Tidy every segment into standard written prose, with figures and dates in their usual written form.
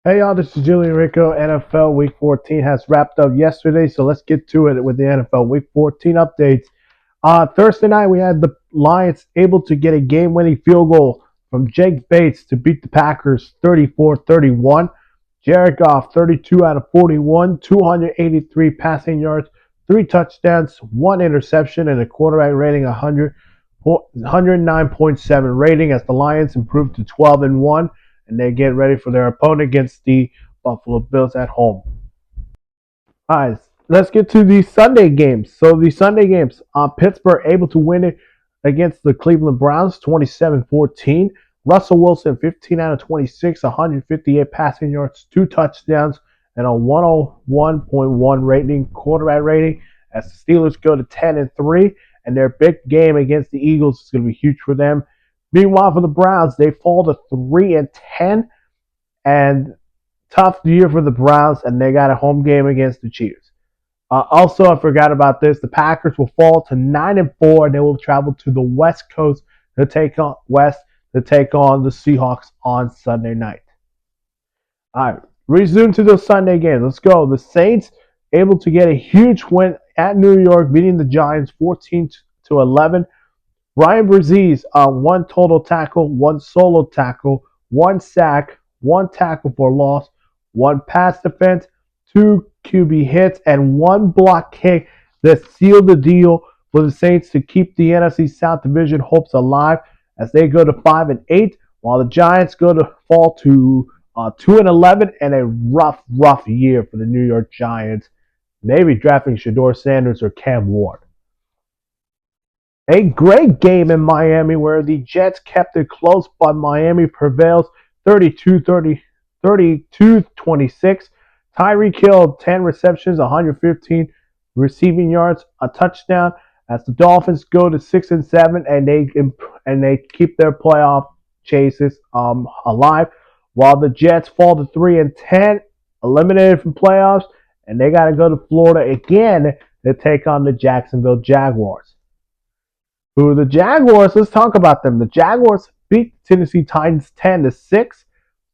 Hey y'all, this is Julian Rico. NFL Week 14 has wrapped up yesterday, so let's get to it with the NFL Week 14 updates. Thursday night, we had the Lions able to get a game-winning field goal from Jake Bates to beat the Packers 34-31. Jared Goff, 32 out of 41, 283 passing yards, 3 touchdowns, 1 interception, and a quarterback rating 109.7 rating as the Lions improved to 12-1, and they get ready for their opponent against the Buffalo Bills at home. All right, let's get to the Sunday games. So the Sunday games, Pittsburgh able to win it against the Cleveland Browns 27-14. Russell Wilson 15 out of 26, 158 passing yards, 2 touchdowns, and a 101.1 rating, quarterback rating, as the Steelers go to 10-3, and their big game against the Eagles is going to be huge for them. Meanwhile, for the Browns, they fall to 3-10, and tough year for the Browns, and they got a home game against the Chiefs. Also, I forgot about this. The Packers will fall to 9-4, and they will travel to the West Coast to take on the Seahawks on Sunday night. All right, resume to those Sunday games. Let's go. The Saints able to get a huge win at New York, beating the Giants 14-11. Ryan Brzee, one total tackle, one solo tackle, one sack, one tackle for loss, one pass defense, 2 QB hits, and one block kick that sealed the deal for the Saints to keep the NFC South Division hopes alive as they go to 5-8, while the Giants go to fall to 2-11, and a rough year for the New York Giants. Maybe drafting Shedeur Sanders or Cam Ward. A great game in Miami where the Jets kept it close, but Miami prevails 32-26. Tyreek Hill, 10 receptions, 115 receiving yards, a touchdown as the Dolphins go to 6-7, and they keep their playoff chases alive, while the Jets fall to 3-10, eliminated from playoffs, and they got to go to Florida again to take on the Jacksonville Jaguars. Who the Jaguars? Let's talk about them. The Jaguars beat Tennessee Titans 10-6.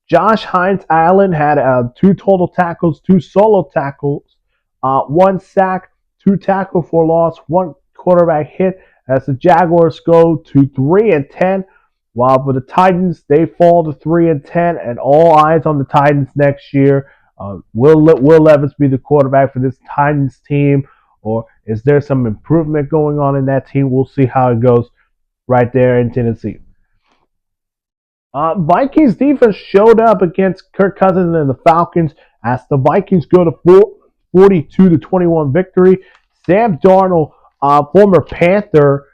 Josh Hines-Allen had 2 total tackles, 2 solo tackles, 1 sack, 2 tackles for loss, 1 quarterback hit as the Jaguars go to 3-10. While for the Titans, they fall to 3-10, and all eyes on the Titans next year. Will Levis be the quarterback for this Titans team, or is there some improvement going on in that team? We'll see how it goes right there in Tennessee. Vikings defense showed up against Kirk Cousins and the Falcons as the Vikings go to 42-21 victory. Sam Darnold, former Panther,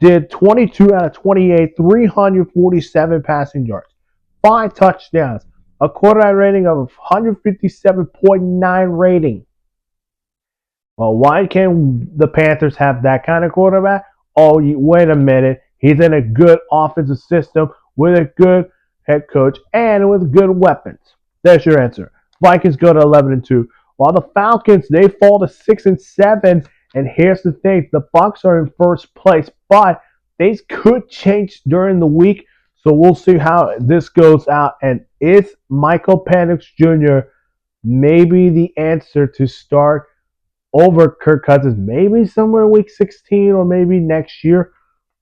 did 22 out of 28, 347 passing yards, 5 touchdowns, a quarterback rating of 157.9 rating. Well, why can't the Panthers have that kind of quarterback? Oh, wait a minute. He's in a good offensive system with a good head coach and with good weapons. There's your answer. Vikings go to 11-2. While the Falcons, they fall to 6-7. And here's the thing. The Bucs are in first place, but things could change during the week. So we'll see how this goes out. And is Michael Penix Jr. maybe the answer to start over Kirk Cousins? Maybe somewhere week 16 or maybe next year.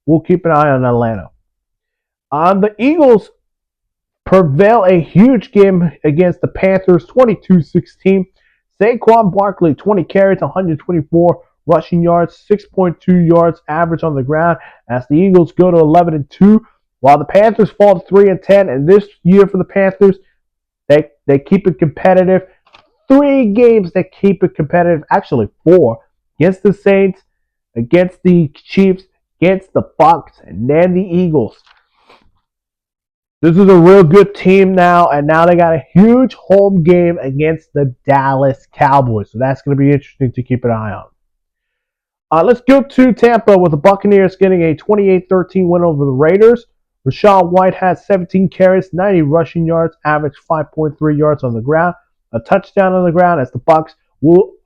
We'll keep an eye on Atlanta. The Eagles prevail a huge game against the Panthers, 22-16. Saquon Barkley, 20 carries, 124 rushing yards, 6.2 yards average on the ground as the Eagles go to 11-2, while the Panthers fall to 3-10. And this year for the Panthers, they keep it competitive. 3 games that keep it competitive, actually 4, against the Saints, against the Chiefs, against the Bucs, and then the Eagles. This is a real good team now, and now they got a huge home game against the Dallas Cowboys. So that's going to be interesting to keep an eye on. Let's go to Tampa with the Buccaneers getting a 28-13 win over the Raiders. Rachaad White has 17 carries, 90 rushing yards, average 5.3 yards on the ground, a touchdown on the ground as the Bucs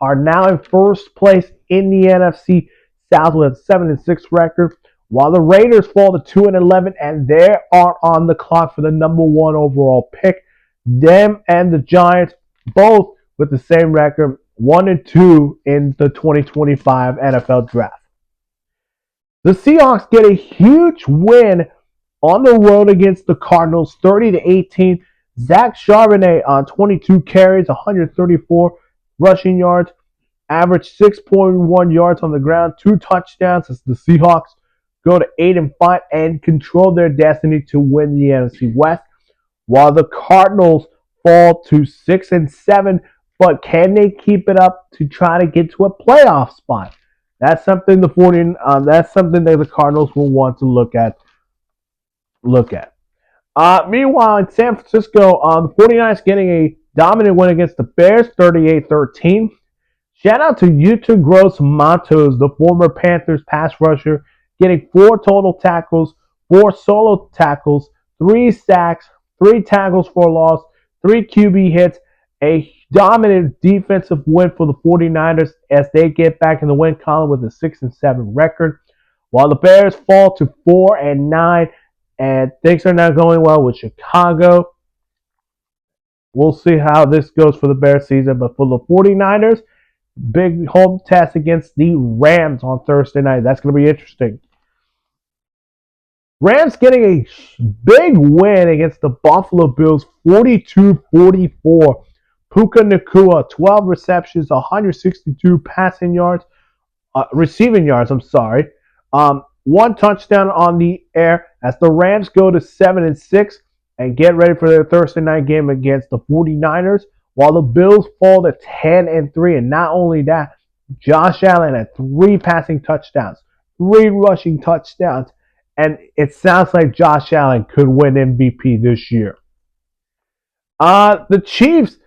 are now in first place in the NFC South with a 7-6 record, while the Raiders fall to 2-11, and they are on the clock for the number 1 overall pick. Them and the Giants both with the same record, 1-2 in the 2025 NFL Draft. The Seahawks get a huge win on the road against the Cardinals, 30-18. Zach Charbonnet on 22 carries, 134 rushing yards, averaged 6.1 yards on the ground, 2 touchdowns as the Seahawks go to 8-5 and control their destiny to win the NFC West, while the Cardinals fall to 6-7. But can they keep it up to try to get to a playoff spot? That's something that's something that the Cardinals will want to look at. Meanwhile, in San Francisco, the 49ers getting a dominant win against the Bears, 38-13. Shout out to Yuta Gross-Matos, the former Panthers pass rusher, getting 4 total tackles, 4 solo tackles, 3 sacks, 3 tackles for loss, 3 QB hits, a dominant defensive win for the 49ers as they get back in the win column with a 6-7 record, while the Bears fall to 4-9, and things are not going well with Chicago. We'll see how this goes for the Bears season, but for the 49ers, big home test against the Rams on Thursday night. That's going to be interesting. Rams getting a big win against the Buffalo Bills, 42-44. Puka Nacua, 12 receptions, 162 receiving yards, 1 touchdown on the air as the Rams go to 7-6 and get ready for their Thursday night game against the 49ers, while the Bills fall to 10-3. And not only that, Josh Allen had 3 passing touchdowns, 3 rushing touchdowns, and it sounds like Josh Allen could win MVP this year. The Chiefs,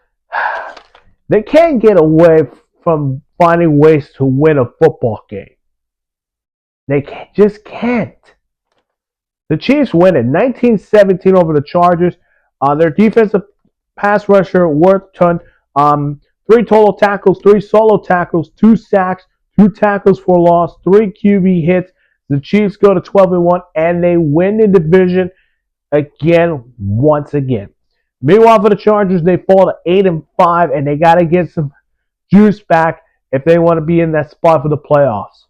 they can't get away from finding ways to win a football game. They just can't. The Chiefs win it 19-17 over the Chargers. Their defensive pass rusher, Worthington, 3 total tackles, 3 solo tackles, 2 sacks, 2 tackles for loss, 3 QB hits. The Chiefs go to 12-1, and they win the division once again. Meanwhile, for the Chargers, they fall to 8-5, and they got to get some juice back if they want to be in that spot for the playoffs.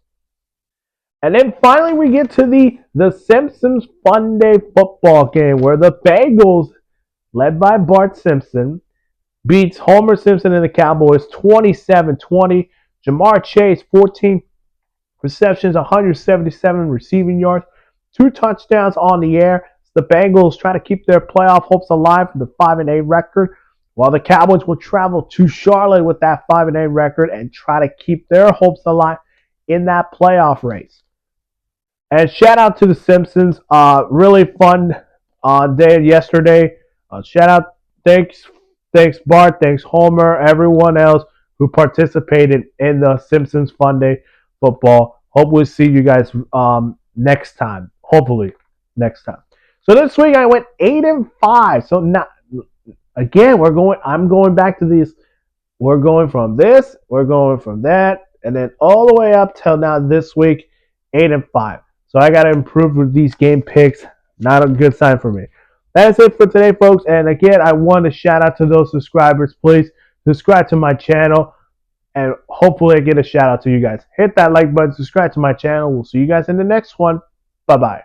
And then finally, we get to the Simpsons Fun Day football game where the Bengals, led by Bart Simpson, beats Homer Simpson and the Cowboys 27-20. Jamar Chase, 14 receptions, 177 receiving yards, 2 touchdowns on the air. The Bengals try to keep their playoff hopes alive for the 5-8 record, while the Cowboys will travel to Charlotte with that 5-8 record and try to keep their hopes alive in that playoff race. And shout out to the Simpsons. Really fun day yesterday. Shout out, thanks Bart, thanks Homer, everyone else who participated in the Simpsons Fun Day football. Hope we'll see you guys next time. Hopefully next time. So this week I went 8-5. So now again I'm going back to these. We're going from this, we're going from that, and then all the way up till now this week, 8-5. So I got to improve with these game picks. Not a good sign for me. That's it for today, folks. And again, I want to shout out to those subscribers. Please subscribe to my channel, and hopefully I get a shout out to you guys. Hit that like button, subscribe to my channel. We'll see you guys in the next one. Bye-bye.